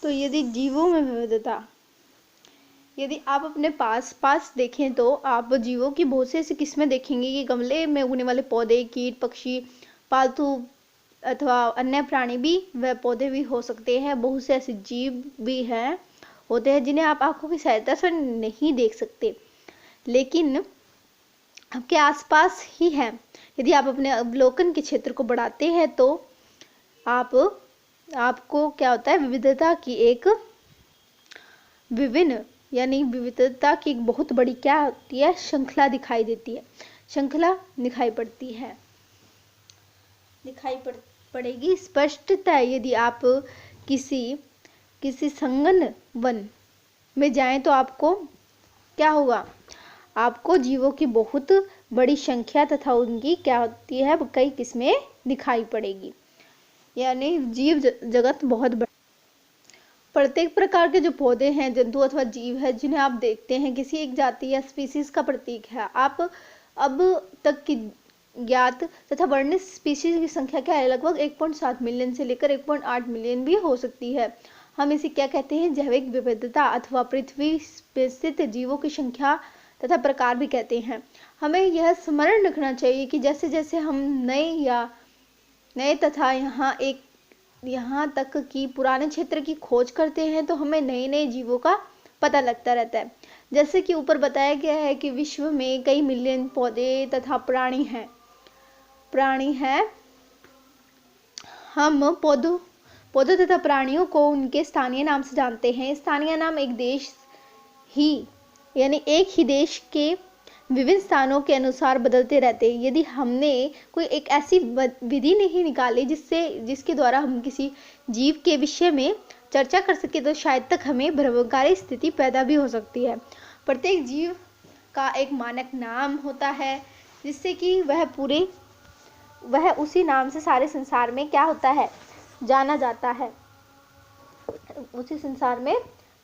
तो यदि जीवों में विविधता, यदि आप अपने पास देखें तो आप जीवों की बहुत से ऐसी किस्में देखेंगे कि गमले में उगने वाले पौधे, कीट, पक्षी, पालतू अथवा अन्य प्राणी भी व पौधे भी हो सकते हैं। बहुत से ऐसे जीव भी हैं होते हैं जिन्हें आप आंखों की सहायता से नहीं देख सकते, लेकिन आपके आसपास ही है। यदि आप अपने अवलोकन के क्षेत्र को बढ़ाते हैं तो आपको क्या होता है, विविधता की एक विविधता की एक बहुत बड़ी क्या होती है, श्रृंखला दिखाई देती है, श्रृंखला दिखाई पड़ती है, पड़ेगी स्पष्टता। यदि आप किसी संगन वन में जाएं तो आपको क्या होगा, आपको जीवों की बहुत बड़ी संख्या तथा उनकी क्या होती है, कई किस्में दिखाई पड़ेगी। यानी जीव जगत बहुत बड़ा। प्रत्येक प्रकार के जो पौधे हैं, जंतु अथवा जीव है जिन्हें आप देखते हैं, किसी एक जाति या स्पीसीज का प्रतीक है। आप अब तक की ज्ञात तथा वर्णित स्पीशीज की संख्या क्या है, लगभग 1.7 मिलियन से लेकर 1.8 मिलियन भी हो सकती है। हम इसे क्या कहते हैं, जैविक विविधता अथवा पृथ्वी पे स्थित जीवों की संख्या तथा प्रकार भी कहते हैं। हमें यह स्मरण रखना चाहिए कि जैसे जैसे हम नए तथा यहाँ तक कि पुराने क्षेत्र की खोज करते हैं तो हमें नए नए जीवों का पता लगता रहता है। जैसे कि ऊपर बताया गया है कि विश्व में कई मिलियन पौधे तथा प्राणी हैं। हम पौधों तथा प्राणियों को उनके स्थानीय नाम से जानते हैं। स्थानीय नाम एक ही देश के विभिन्न स्थानों के अनुसार बदलते रहते हैं। यदि हमने कोई एक ऐसी विधि नहीं निकाली जिसके द्वारा हम किसी जीव के विषय में चर्चा कर सके तो शायद तक हमें भ्रमकारी स्थिति पैदा भी हो सकती है। प्रत्येक जीव का एक मानक नाम होता है जिससे कि वह उसी नाम से सारे संसार में क्या होता है, जाना जाता है, उसी संसार में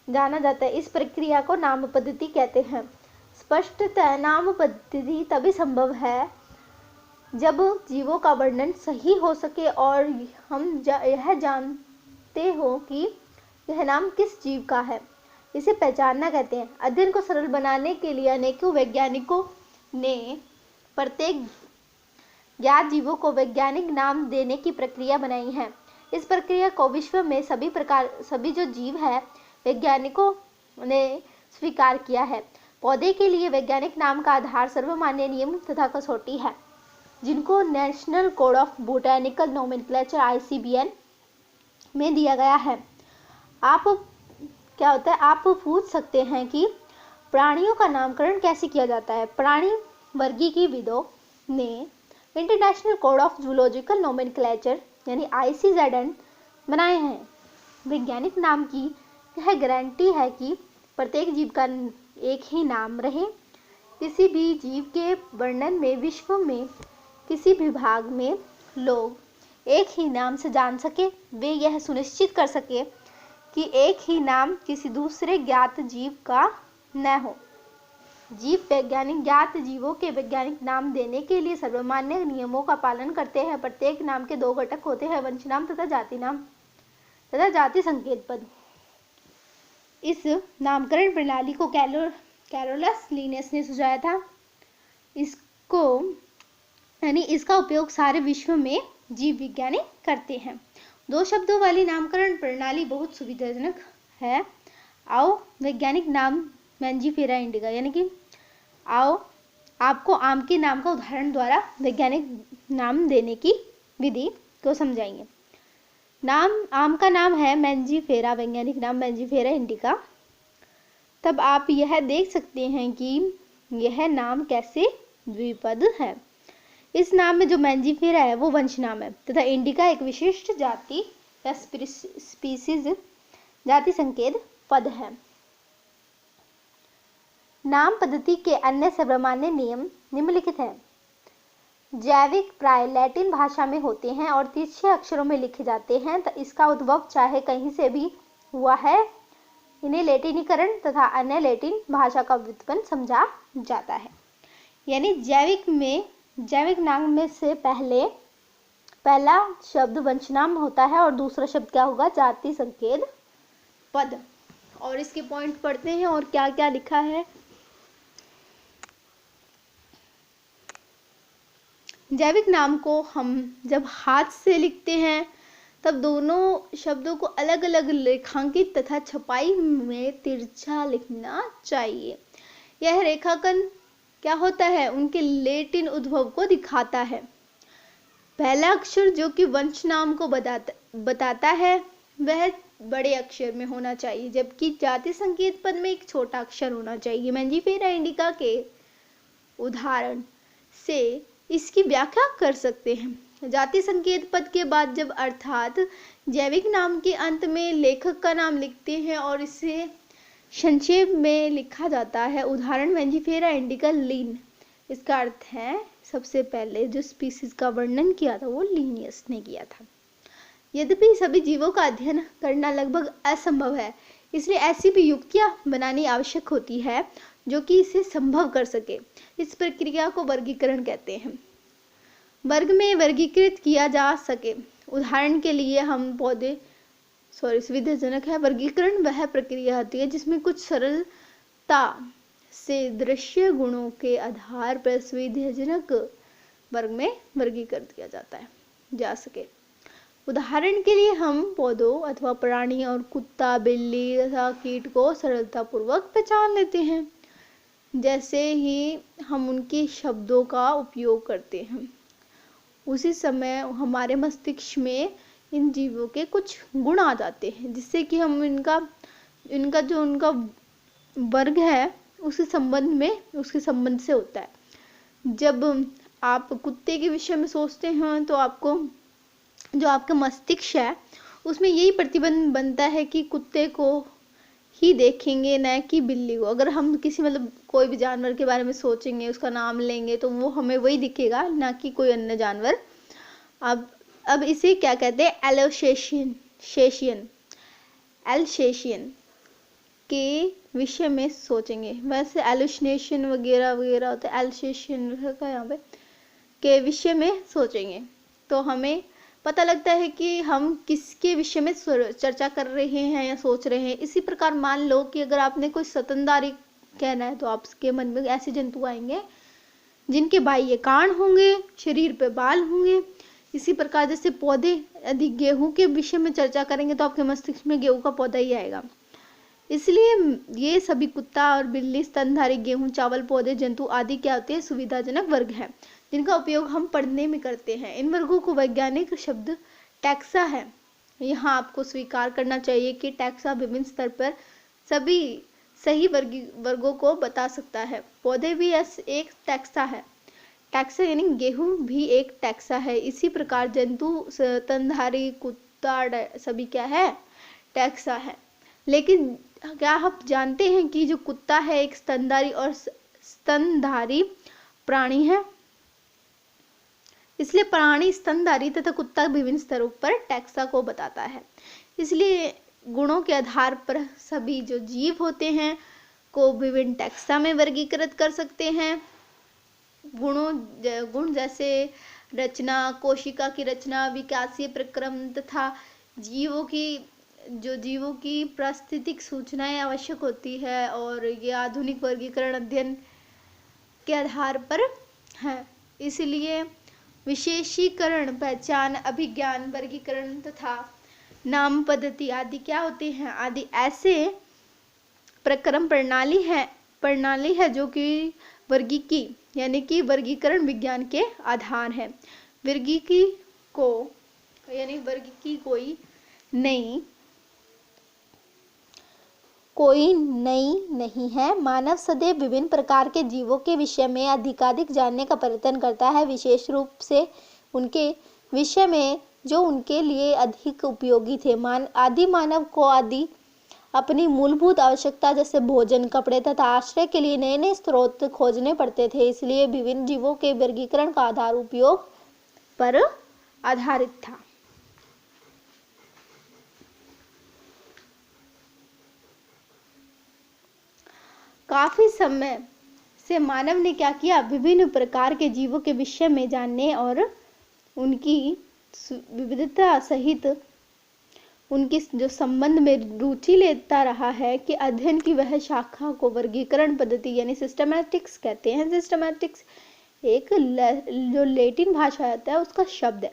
जाना जाता है। इस प्रक्रिया को नाम पद्धति कहते हैं। स्पष्टतः नाम पद्धति तभी संभव है जब जीवों का वर्णन सही हो सके और हम यह जानते हो कि यह नाम किस जीव का है। इसे पहचानना कहते हैं। अध्ययन को सरल बनाने के लिए अनेकों वैज्ञानिकों ने प्रत्येक ज्ञात जीवों को वैज्ञानिक नाम देने की प्रक्रिया बनाई है। इस प्रक्रिया को विश्व में सभी जो जीव है वैज्ञानिकों ने स्वीकार किया है। पौधे के लिए वैज्ञानिक नाम का आधार सर्वमान्य नियम तथा कसौटी है जिनको national code of botanical nomenclature ICBN में दिया गया है। आप पूछ सकते हैं कि प्राणियों का नामकरण कैसे किया जाता है। प्राणी वर्गीकीविदों ने international code of zoological nomenclature यानी ICZN बनाए हैं। वैज्ञानिक नाम की यह गारंटी है कि प्रत्येक जीव का एक ही नाम रहे। किसी भी जीव के वर्णन में विश्व में किसी भी भाग में लोग एक ही नाम से जान सके। वे यह सुनिश्चित कर सके कि एक ही नाम किसी दूसरे ज्ञात जीव का न हो। जीव वैज्ञानिक ज्ञात जीवों के वैज्ञानिक नाम देने के लिए सर्वमान्य नियमों का पालन करते हैं। प्रत्येक नाम के 2 घटक होते हैं, वंश नाम तथा जाति नाम तथा जाति संकेत पद। इस नामकरण प्रणाली को कैरोलस लिनेस ने सुझाया था। इसका उपयोग सारे विश्व में जीव विज्ञानी करते हैं। 2 शब्दों वाली नामकरण प्रणाली बहुत सुविधाजनक है। आओ वैज्ञानिक नाम मैंजीफेरा इंडिका यानी कि आपको आम के नाम का उदाहरण द्वारा वैज्ञानिक नाम देने की विधि को समझाएंगे। आम का नाम है मैंजीफेरा, वैज्ञानिक नाम मैंजीफेरा इंडिका। तब आप यह देख सकते हैं कि यह नाम कैसे द्विपद है। इस नाम में जो मैंजीफेरा है वो वंश नाम है तथा इंडिका एक विशिष्ट जाति या स्पीसीज जाति संकेत पद है। नाम पद्धति के अन्य सर्वमान्य नियम निम्नलिखित हैं। जैविक प्राय लैटिन भाषा में होते हैं और तिरछे अक्षरों में लिखे जाते हैं। तो इसका उद्भव चाहे कहीं से भी हुआ है। इन्हें लैटिनीकरण तथा अन्य लैटिन भाषा का व्युत्पन्न समझा जाता है। यानी जैविक नाम में से पहला शब्द वंशनाम होता है और दूसरा शब्द क्या होगा, जाति संकेत पद। और इसके पॉइंट पढ़ते हैं और क्या क्या लिखा है। जैविक नाम को हम जब हाथ से लिखते हैं तब दोनों शब्दों को अलग अलग रेखांकित तथा छपाई में तिरछा लिखना चाहिए। यह रेखांकन क्या होता है, उनके लैटिन उद्भव को दिखाता है। पहला अक्षर जो कि वंश नाम को बताता है वह बड़े अक्षर में होना चाहिए, जबकि जाति संकेत पद में एक छोटा अक्षर होना चाहिए। मैंजीफेरा इंडिका के उदाहरण से इसकी व्याख्या कर सकते हैं। जाति संकेत पद के बाद जब अर्थात जैविक नाम के अंत में लेखक का नाम लिखते हैं और इसे संक्षेप में लिखा जाता है। उदाहरण मैंजीफेरा इंडिका लीन। इसका अर्थ है सबसे पहले जो स्पीसीज का वर्णन किया था वो लीनियस ने किया था। यद्यपि सभी जीवों का अध्ययन करना लगभग असंभव है, इसलिए ऐसी भी युक्तियां बनानी आवश्यक होती है जो कि इसे संभव कर सके। इस प्रक्रिया को वर्गीकरण कहते हैं। वर्ग में वर्गीकृत किया जा सके। उदाहरण के लिए हम पौधे सुविधाजनक है। वर्गीकरण वह प्रक्रिया होती है जिसमें कुछ सरलता से दृश्य गुणों के आधार पर सुविधाजनक वर्ग में वर्गीकृत किया जा सके। उदाहरण के लिए हम पौधों अथवा प्राणी और कुत्ता, बिल्ली तथा कीट को सरलतापूर्वक पहचान लेते हैं जैसे ही हम उनके शब्दों का उपयोग करते हैं। उसी समय हमारे मस्तिष्क में इन जीवों के कुछ गुण आ जाते हैं जिससे कि हम इनका जो उनका वर्ग है उसके संबंध से होता है। जब आप कुत्ते के विषय में सोचते हैं तो आपको जो आपका मस्तिष्क है उसमें यही प्रतिबंध बनता है कि कुत्ते को ही देखेंगे न कि बिल्ली को। अगर हम किसी कोई भी जानवर के बारे में सोचेंगे, उसका नाम लेंगे तो वो हमें वही दिखेगा ना कि कोई अन्य जानवर। अब इसे क्या कहते हैं, एल्सेशियन के विषय में सोचेंगे। वैसे एलुसिनेशन वगैरह वगैरह होता है, एल्सेशियन का यहाँ पे के विषय में सोचेंगे तो हमें पता लगता है कि हम किसके विषय में चर्चा कर रहे हैं या सोच रहे हैं। इसी प्रकार मान लो कि अगर आपने कोई स्तनधारी कहना है तो आपके मन में ऐसे जंतु आएंगे जिनके बाह्य कान होंगे, शरीर पे बाल होंगे। इसी प्रकार जैसे पौधे, यदि गेहूं के विषय में चर्चा करेंगे तो आपके मस्तिष्क में गेहूं का पौधा ही आएगा। इसलिए ये सभी कुत्ता और बिल्ली, स्तनधारी, गेहूं, चावल, पौधे, जंतु आदि क्या होते हैं, सुविधाजनक वर्ग है जिनका उपयोग हम पढ़ने में करते हैं। इन वर्गों को वैज्ञानिक शब्द टैक्सा है। यहाँ आपको स्वीकार करना चाहिए कि टैक्सा विभिन्न स्तर पर सभी सही वर्गों को बता सकता है। पौधे भी एक टैक्सा है। टैक्सा यानी गेहूं भी एक टैक्सा है। इसी प्रकार जंतु, स्तनधारी, कुत्ता सभी क्या है, टैक्सा है। लेकिन क्या आप जानते हैं कि जो कुत्ता है एक स्तनधारी प्राणी है। इसलिए प्राणी स्तनधारी तथा कुत्ता विभिन्न स्तरों पर टैक्सा को बताता है। इसलिए गुणों के आधार पर सभी जो जीव होते हैं को विभिन्न टैक्सा में वर्गीकृत कर सकते हैं। गुण जैसे रचना, कोशिका की रचना, विकासीय प्रक्रम तथा जीवों की पारिस्थितिक सूचनाएं आवश्यक होती है और ये आधुनिक वर्गीकरण अध्ययन के आधार पर है। इसलिए विशेषीकरण, पहचान, अभिज्ञान, वर्गीकरण तथा नाम पद्धति आदि क्या होते हैं, आदि ऐसे प्रक्रम प्रणाली है जो कि वर्गीकी यानी कि वर्गीकरण विज्ञान के आधार है। वर्गीकी कोई नई नहीं है। मानव सदैव विभिन्न प्रकार के जीवों के विषय में अधिकाधिक जानने का प्रयत्न करता है, विशेष रूप से उनके विषय में जो उनके लिए अधिक उपयोगी थे। आदि मानव को अपनी मूलभूत आवश्यकता जैसे भोजन, कपड़े तथा आश्रय के लिए नए नए स्रोत खोजने पड़ते थे। इसलिए विभिन्न जीवों के वर्गीकरण का आधार उपयोग पर आधारित था। काफी समय से मानव ने क्या किया, विभिन्न प्रकार के जीवों के विषय में जानने और उनकी विविधता सहित उनकी जो संबंध में रुचि लेता रहा है कि अध्ययन की वह शाखा को वर्गीकरण पद्धति यानी सिस्टमैटिक्स कहते हैं। सिस्टमैटिक्स एक जो लैटिन भाषा आता है उसका शब्द है,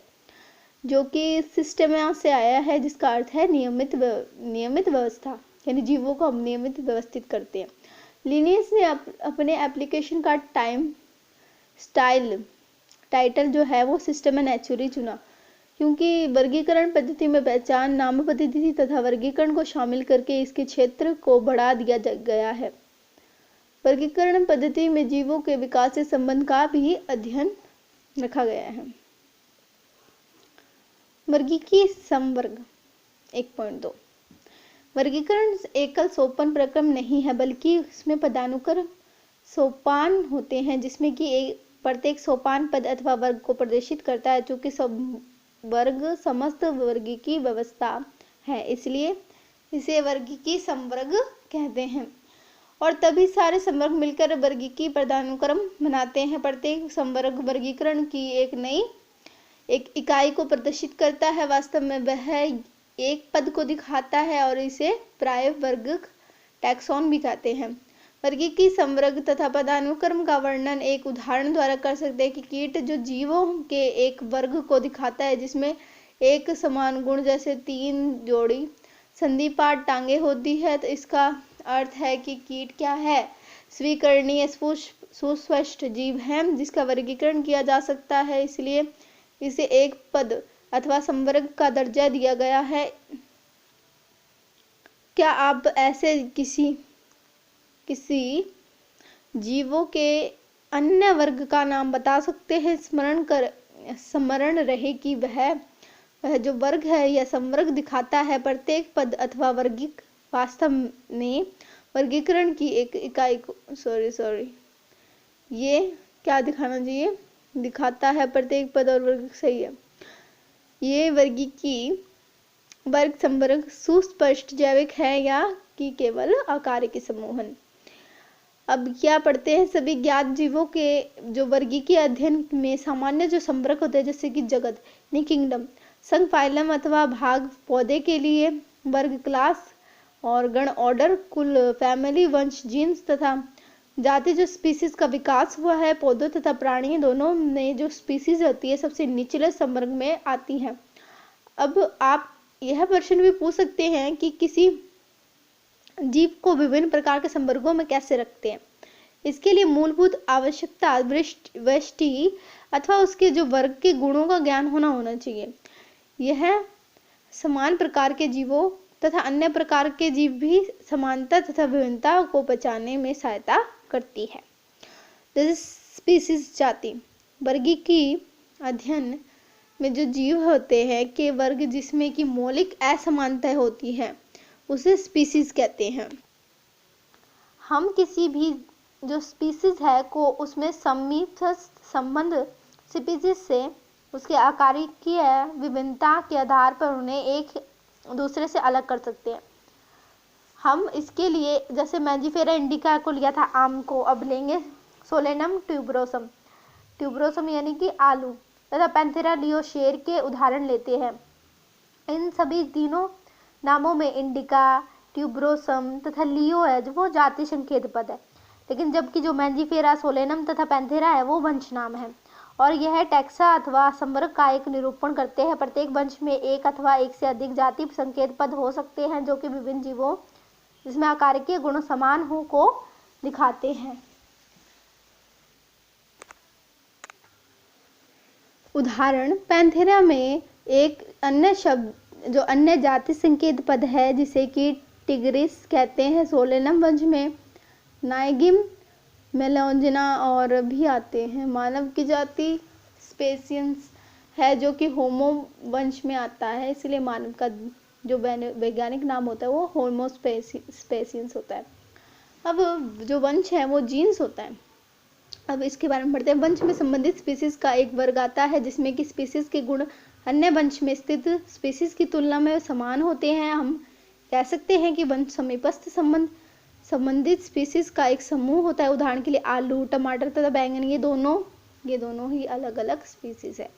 जो कि सिस्टमा से आया है, जिसका अर्थ है नियमित व्यवस्था, यानी जीवों को हम नियमित व्यवस्थित करते हैं। लिनियस ने अपने एप्लीकेशन का टाइटल जो है वो सिस्टम नेचुरी चुना, क्योंकि वर्गीकरण पद्धति में पहचान, नाम पद्धति तथा वर्गीकरण को शामिल करके इसके क्षेत्र को बढ़ा दिया गया है। वर्गीकरण पद्धति में जीवों के विकास से संबंध का भी अध्ययन रखा गया है। वर्गीकीय समवर्ग 1.2 वर्गीकरण एकल सोपान प्रक्रम नहीं है, बल्कि इसमें पदानुक्रम सोपान होते हैं, जिसमें कि प्रत्येक सोपान पद अथवा वर्ग को प्रदर्शित करता है। चूंकि सब वर्ग समस्त वर्गीकीय व्यवस्था है, इसलिए इसे वर्गीकीय समवर्ग कहते हैं। और तभी सारे समवर्ग मिलकर वर्गीकीय पदानुक्रम बनाते हैं। प्रत्येक समवर्ग वर्गीकरण की एक नई इकाई को प्रदर्शित करता है। वास्तव में वह एक पद को दिखाता है और इसे प्राय वर्ग टैक्सॉन भी कहते हैं। वर्गीकीय समवर्ग तथा पदानुक्रम का वर्णन एक उदाहरण द्वारा कर सकते हैं कि कीट जो जीवों के एक वर्ग को दिखाता है, जिसमें एक समान गुण जैसे 3 जोड़ी संधिपाद टांगे होती है, तो इसका अर्थ है कि कीट क्या है, स्वीकरणीय सुस्पष्ट जीव है जिसका वर्गीकरण किया जा सकता है, इसलिए इसे एक पद अथवा समवर्ग का दर्जा दिया गया है। क्या आप ऐसे किसी जीवों के अन्य वर्ग का नाम बता सकते हैं? स्मरण रहे कि वह जो वर्ग है या समवर्ग दिखाता है प्रत्येक पद अथवा वर्गिक वास्तव में वर्गीकरण की एक इकाई को ये क्या दिखाना चाहिए, दिखाता है प्रत्येक पद और वर्ग, सही है। ये वर्गीकीय वर्ग समवर्ग सुस्पष्ट जैविक है या कि केवल आकारिक समूहन। अब क्या पढ़ते हैं, सभी ज्ञात जीवों के जो वर्गीकीय अध्ययन में सामान्य जो समवर्ग होते हैं, जैसे कि जगत यानी किंगडम, संघ फाइलम अथवा भाग, पौधे के लिए वर्ग क्लास और गण ऑर्डर, कुल फैमिली, वंश जीन्स तथा जाति जो स्पीसीज का विकास हुआ है। पौधों तथा प्राणी दोनों में जो स्पीसीज होती है सबसे निचले समवर्ग में आती हैं। अब आप यह प्रश्न भी पूछ सकते हैं कि किसी जीव को विभिन्न प्रकार के समवर्गों में कैसे रखते हैं। इसके लिए मूलभूत आवश्यकता व्यष्टि अथवा उसके जो वर्ग के गुणों का ज्ञान होना चाहिए। यह समान प्रकार के जीवों तथा अन्य प्रकार के जीव भी समानता तथा विभिन्नता को पहचानने में सहायता करती है। जैसे स्पीसीज जाति, वर्गीकीय अध्ययन में जो जीव होते हैं के वर्ग जिसमें कि मौलिक असमानताएं होती है उसे स्पीसीज कहते हैं। हम किसी भी जो स्पीसीज है को उसमें समीप संबंध स्पीसीज से उसके आकारिकीय विभिन्नता के आधार पर उन्हें एक दूसरे से अलग कर सकते हैं। हम इसके लिए जैसे मैंजिफेरा इंडिका को लिया था आम को, अब लेंगे सोलेनम ट्यूबरोसम यानी कि आलू तथा पैंथेरा लियो शेर के उदाहरण लेते हैं। इन सभी तीनों नामों में इंडिका, ट्यूबरोसम तथा लियो है जो वो जाति संकेत पद है, लेकिन जबकि जो मैंजिफेरा, सोलेनम तथा पैंथेरा है वो वंश नाम है और यह टैक्सा अथवा समवर्ग का एक निरूपण करते हैं। प्रत्येक वंश में एक अथवा एक से अधिक जाति संकेत पद हो सकते हैं जो कि विभिन्न जीवों जिसमें आकारिकीय गुण समान हो को दिखाते हैं। उदाहरण, पैंथेरा में एक अन्य शब्द जो अन्य जाति संकेत पद है जिसे कि टिग्रिस कहते हैं। सोलेनम वंश में नाइगिम, मेलांजिना और भी आते हैं। मानव की जाति स्पेसियंस है जो कि होमो वंश में आता है, इसलिए मानव का जो वैज्ञानिक नाम होता है वो होमो स्पेसियंस होता है। अब जो वंश है वो जीन्स होता है। अब इसके बारे में पढ़ते हैं। वंश में संबंधित स्पीसीज का एक वर्ग आता है जिसमें कि स्पीसीज के गुण अन्य वंश में स्थित स्पीसीज की तुलना में समान होते हैं। हम कह सकते हैं कि वंश समीपस्थ संबंधित स्पीसीज का एक समूह होता है। उदाहरण के लिए आलू, टमाटर तथा बैंगन, ये दोनों ही अलग अलग स्पीसीज है।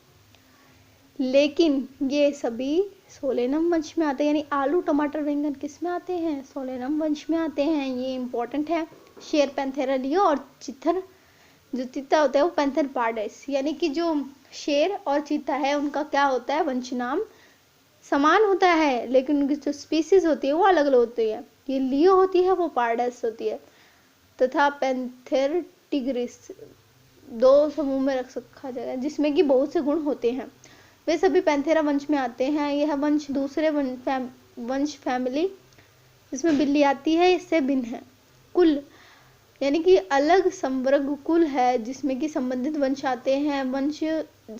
लेकिन ये सभी सोलेनम वंश में आते हैं, यानी आलू टमाटर बैंगन किस में आते हैं, सोलेनम वंश में आते हैं। ये इंपॉर्टेंट है। शेर पैंथेरा लियो और चित्तर, जो चीता होता है वो पैंथर पार्डेस, यानी कि जो शेर और चीता है उनका क्या होता है, वंश नाम समान होता है लेकिन उनकी जो स्पीसीज होती है वो अलग अलग होती है। ये लियो होती है, वो पार्डेस होती है, तथा पैंथेर टिग्रिस दो समूह में रख रखा जाएगा, जिसमें कि बहुत से गुण होते हैं। वे सभी पैंथेरा वंश में आते हैं। यह वंश दूसरे वंश फैमिली जिसमें बिल्ली आती है इससे भिन्न है। कुल यानी कि अलग संवर्ग कुल है जिसमें कि संबंधित वंश आते हैं। वंश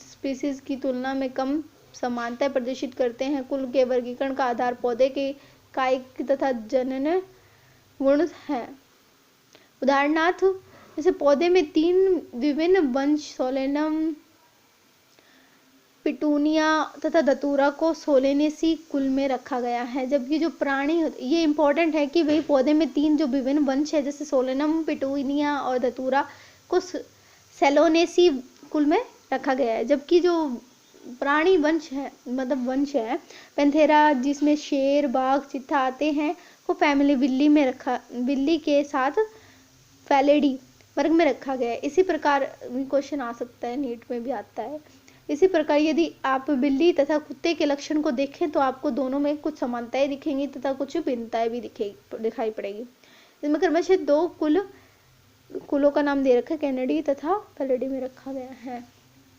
स्पीसीज की तुलना में कम समानता प्रदर्शित करते हैं। कुल के वर्गीकरण का आधार पौधे के कायिक तथा जनन गुण है। उदाहरणार्थ जैसे पौधे में 3 विभिन्न वंश सोलेनम, पिटूनिया तथा धतूरा को सोलेनेसी कुल में रखा गया है। जबकि जो प्राणी, ये इंपॉर्टेंट है कि वही पौधे में 3 जो विभिन्न वंश है जैसे सोलेनम, पिटूनिया और धतूरा को सेलोनेसी कुल में रखा गया है। जबकि जो प्राणी वंश है, मतलब वंश है पैंथेरा जिसमें शेर, बाघ, चीता आते हैं, को फैमिली बिल्ली के साथ फैलेडी वर्ग में रखा गया है। इसी प्रकार क्वेश्चन आ सकता है, नीट में भी आता है। इसी प्रकार यदि आप बिल्ली तथा कुत्ते के लक्षण को देखें तो आपको दोनों में कुछ समानताएं दिखेंगी तथा कुछ भिन्नताएं भी दिखाई पड़ेगी। इसमें क्रमशः 2 कुलों का नाम दे रखा है, कैनेडी तथा फैलेडी में रखा गया है।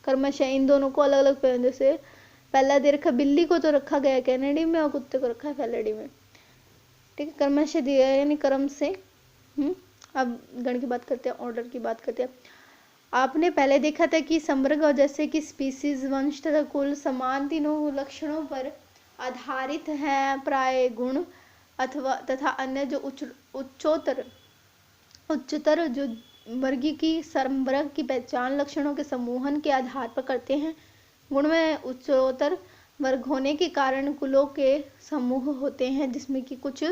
क्रमशः इन दोनों को अलग अलग, जैसे पहला दे रखा बिल्ली को तो रखा गया है कैनेडी में और कुत्ते को रखा है फैलेडी में। ठीक है, क्रमशः दिया है यानी क्रम से। अब गण की बात करते हैं, ऑर्डर की बात करते हैं। आपने पहले देखा था कि संवर्ग और जैसे कि स्पीसीज, वंश तथा कुल समान तीनों लक्षणों पर आधारित हैं। प्राय गुण अथवा तथा अन्य जो उच्चतर जो वर्गी की संवर्ग की पहचान लक्षणों के समूहन के आधार पर करते हैं। गुण में उच्चतर वर्ग होने के कारण कुलों के समूह होते हैं जिसमें कि कुछ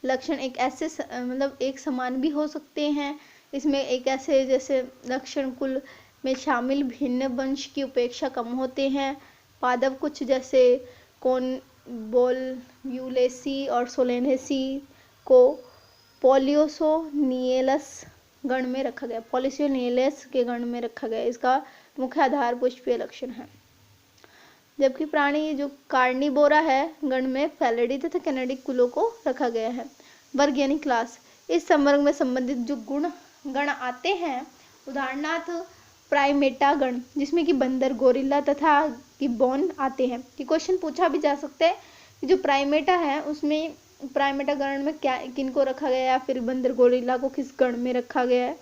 लक्षण एक ऐसे मतलब एक समान भी हो सकते हैं। इसमें एक ऐसे जैसे लक्षण कुल में शामिल भिन्न वंश की उपेक्षा कम होते हैं। पादप कुछ जैसे कॉनवोल्यूलेसी और सोलेनेसी को पॉलियोसोनियलस गण में रखा गया, पॉलियोसोनियलस के गण में रखा गया। इसका मुख्य आधार पुष्पीय लक्षण है। जबकि प्राणी जो कार्निवोरा है गण में फैलेडी तथा कैनेडी कुलों को रखा गया है। वर्ग यानी क्लास, इस संवर्ग में संबंधित जो गण आते हैं, उदाहरणार्थ प्राइमेटा गण जिसमें कि बंदर, गोरिल्ला तथा गिब्बॉन आते हैं। ये क्वेश्चन पूछा भी जा सकता है कि जो प्राइमेटा है उसमें प्राइमेटा गण में क्या किनको रखा गया है, या फिर बंदर, गोरिल्ला को किस गण में रखा गया है।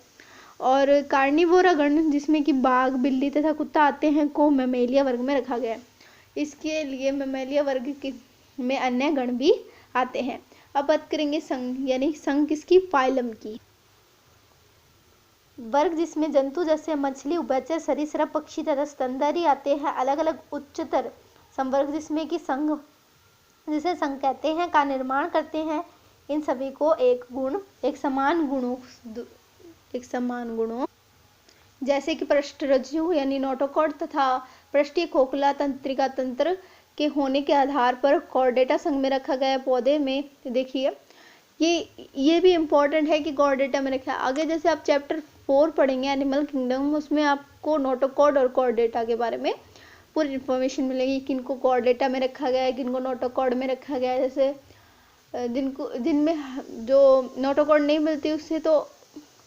और कार्निवोरा गण जिसमें कि बाघ, बिल्ली तथा कुत्ता आते हैं को मैमेलिया वर्ग में रखा गया है। इसके लिए मैमेलिया वर्ग में अन्य गण भी आते हैं। अब बात करेंगे संघ, यानी संघ किसकी, फाइलम की। वर्ग जिसमें जंतु जैसे मछली, उभयचर, सरीसृप, पक्षी तथा स्तनधारी आते हैं। अलग अलग उच्चतर संवर्ग जिसमें कि संघ, जिसे संघ कहते हैं, का निर्माण करते हैं। इन सभी को एक समान गुणों जैसे कि पृष्ठरज्जु यानी नोटोकॉर्ड तथा पृष्ठीय खोखला तंत्रिका तंत्र के होने के आधार पर कॉर्डेटा संघ में रखा गया। पौधे में देखिए ये भी इम्पोर्टेंट है कि कॉर्डेटा में रखा है। आगे जैसे आप चैप्टर 4 पढ़ेंगे एनिमल किंगडम, उसमें आपको नोटोकॉर्ड और कॉर्डेटा के बारे में पूरी इन्फॉर्मेशन मिलेगी, किनको कॉर्डेटा में रखा गया है, किनको नोटोकॉर्ड में रखा गया है। जैसे जिनमें जो नोटोकॉर्ड नहीं मिलती उससे तो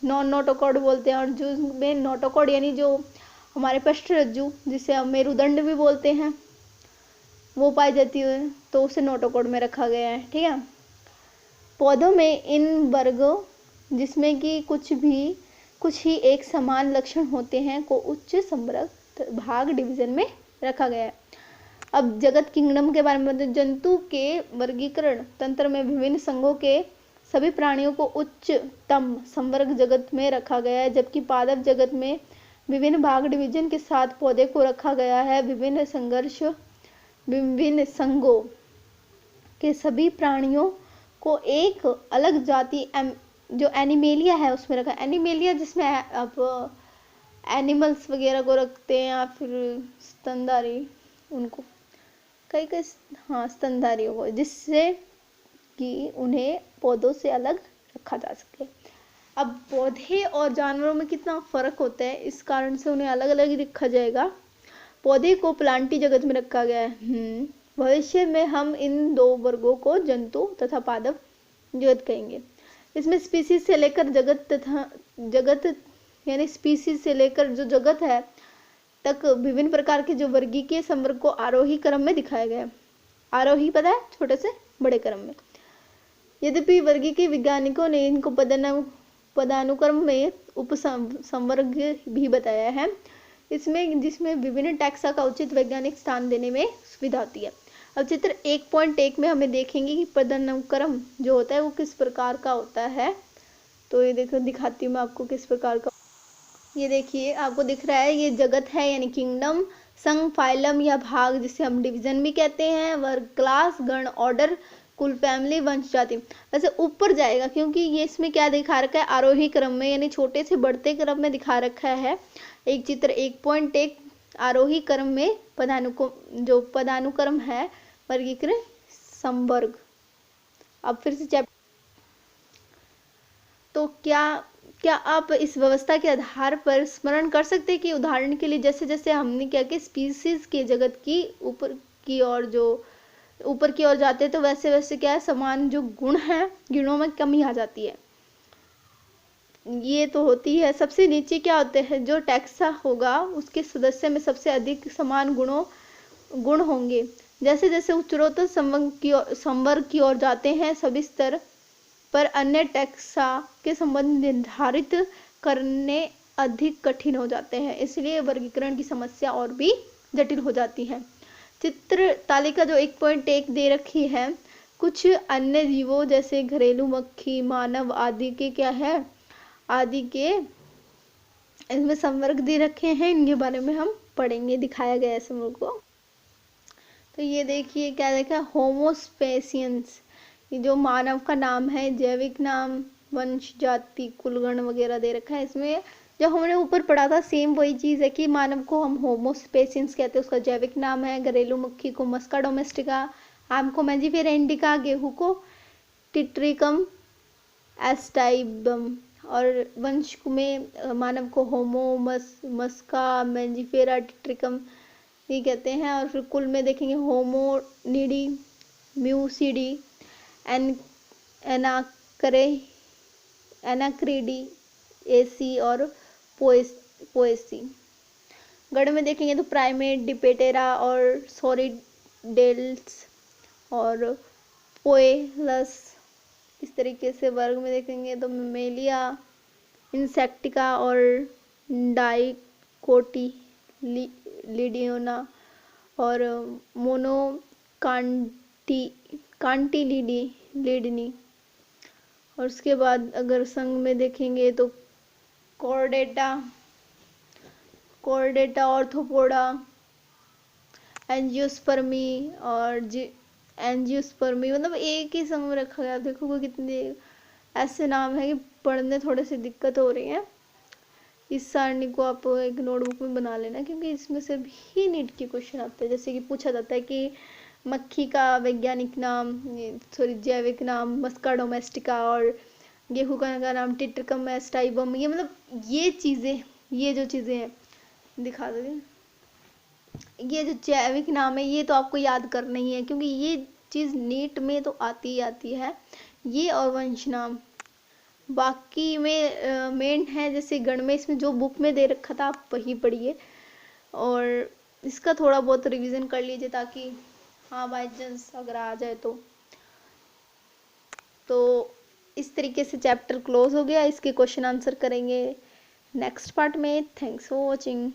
नॉन नोटोकॉर्ड बोलते हैं, और जो में नोटोकॉर्ड यानी जो हमारे पृष्ठरज्जु जिसे हम मेरुदंड भी बोलते हैं वो पाई जाती है, तो उसे नोटोकॉर्ड में रखा गया है। ठीक है, पौधों में इन वर्गों जिसमें कि कुछ ही एक समान लक्षण होते हैं को उच्च संवर्ग भाग डिवीजन में रखा गया है। अब जगत किंगडम के बारे में, जंतु के वर्गीकरण तंत्र में विभिन्न संघों के सभी प्राणियों को उच्चतम संवर्ग जगत में रखा गया है। जबकि पादप जगत में विभिन्न भाग डिवीजन के साथ पौधे को रखा गया है। विभिन्न संघों के सभी प्राणियों को एक अलग जाति जो एनिमेलिया है उसमें रखा। एनिमेलिया जिसमें आप एनिमल्स वगैरह को रखते हैं या फिर स्तनधारी उनको कई हाँ स्तनधारियों को, जिससे कि उन्हें पौधों से अलग रखा जा सके। अब पौधे और जानवरों में कितना फर्क होता है, इस कारण से उन्हें अलग अलग ही रखा जाएगा। पौधे को प्लांटी जगत में रखा गया है। भविष्य में हम इन दो वर्गों को जंतु तथा पादप जगत कहेंगे। इसमें स्पीसीज से लेकर जगत तथा जगत यानी स्पीसीज से लेकर जो जगत है तक विभिन्न प्रकार के जो वर्गीकीय संवर्ग को आरोही क्रम में दिखाया गया है। आरोही पता है, छोटे से बड़े क्रम में। यद्यपि वर्गीकीय वैज्ञानिकों ने इनको पदानुक्रम में उपसंवर्ग भी बताया है, इसमें जिसमें विभिन्न टैक्सा का उचित वैज्ञानिक स्थान देने में सुविधा होती है। अब चित्र 1.1 में हमें देखेंगे कि पदानुक्रम जो होता है वो किस प्रकार का होता है। तो ये देखो, दिखाती हूँ मैं आपको किस प्रकार का। ये देखिए, आपको दिख रहा है, ये जगत है यानी किंगडम, संघ, फाइलम या भाग जिसे हम डिवीजन भी कहते हैं, वर्ग, क्लास, गण, ऑर्डर, कुल, फैमिली, वंश, जाति। वैसे ऊपर जाएगा क्योंकि ये इसमें क्या दिखा रखा है, आरोही क्रम में यानी छोटे से बढ़ते क्रम में दिखा रखा है। एक चित्र 1.1 आरोही क्रम में जो पदानुक्रम है वर्गीकृत संवर्ग। अब फिर से चैप्टर, तो क्या आप इस व्यवस्था के आधार पर स्मरण कर सकते हैं कि उदाहरण के लिए जैसे जैसे हमने क्या कि स्पीसीज के जगत की ऊपर की ओर जाते हैं तो वैसे वैसे क्या है, समान जो गुण है गुणों में कमी आ जाती है। ये तो होती है। सबसे नीचे क्या होते हैं, जो टैक्सा होगा उसके सदस्य में सबसे अधिक समान गुण होंगे। जैसे जैसे उच्चतर संवर्ग की ओर जाते हैं सभी स्तर पर अन्य टैक्सा के संबंध निर्धारित करने अधिक कठिन हो जाते हैं, इसलिए वर्गीकरण की समस्या और भी जटिल हो जाती है। चित्र तालिका जो 1.1 दे रखी है, कुछ अन्य जीवों जैसे घरेलू मक्खी, मानव आदि के क्या है, आदि के इसमें संवर्ग दे रखे हैं, इनके बारे में हम पढ़ेंगे, दिखाया गया है संवर्ग को। तो ये देखिए क्या देखा, होमोस्पेसियंस, ये जो मानव का नाम है, जैविक नाम, वंश, जाति, कुलगण वगैरह दे रखा है। इसमें जो हमने ऊपर पढ़ा था सेम वही चीज़ है कि मानव को हम होमोस्पेसियंस कहते हैं, उसका जैविक नाम है। घरेलू मक्खी को मस्का डोमेस्टिका, आम को मैंजिफेरा इंडिका, गेहूं को टिट्रिकम एस्टाइबम, और वंश में मानव को होमो मस्का मैंजिफेरा टिट्रिकम ये कहते हैं। और फिर कुल में देखेंगे होमोनिडी, म्यूसिडी, एनाक्रिडी, एसी और पोएसी। गण में देखेंगे तो प्राइमेट, डिपेटेरा और सॉरिडेल्स और पोएलस। इस तरीके से वर्ग में देखेंगे तो मेलिया, इंसेक्टिका और डाइकोटी लिडियोना और कांटिलिडनी। और उसके बाद अगर संघ में देखेंगे तो कॉर्डेटा ऑर्थोपोडा, एंजियोस्पर्मी और एंजियोस्पर्मी, मतलब एक ही संघ में रखा गया। देखो कितने ऐसे नाम है कि पढ़ने थोड़े से दिक्कत हो रही है। इस सारणी को आप एक नोटबुक में बना लेना क्योंकि इसमें से भी नीट के क्वेश्चन आते हैं। जैसे कि पूछा जाता है कि मक्खी का वैज्ञानिक नाम, जैविक नाम मस्का डोमेस्टिका, और गेहूं का नाम टिट्रिकम एस्टाइबम। ये मतलब ये जो चीज़ें हैं दिखा दो। ये जो जैविक नाम है ये तो आपको याद करना ही है क्योंकि ये चीज़ नीट में तो आती ही आती है, ये और वंश नाम। बाकी में मेन है, जैसे गण में इसमें जो बुक में दे रखा था आप वही पढ़िए और इसका थोड़ा बहुत रिवीजन कर लीजिए ताकि हाँ बाई चांस अगर आ जाए तो इस तरीके से चैप्टर क्लोज हो गया। इसके क्वेश्चन आंसर करेंगे नेक्स्ट पार्ट में। Thanks for watching.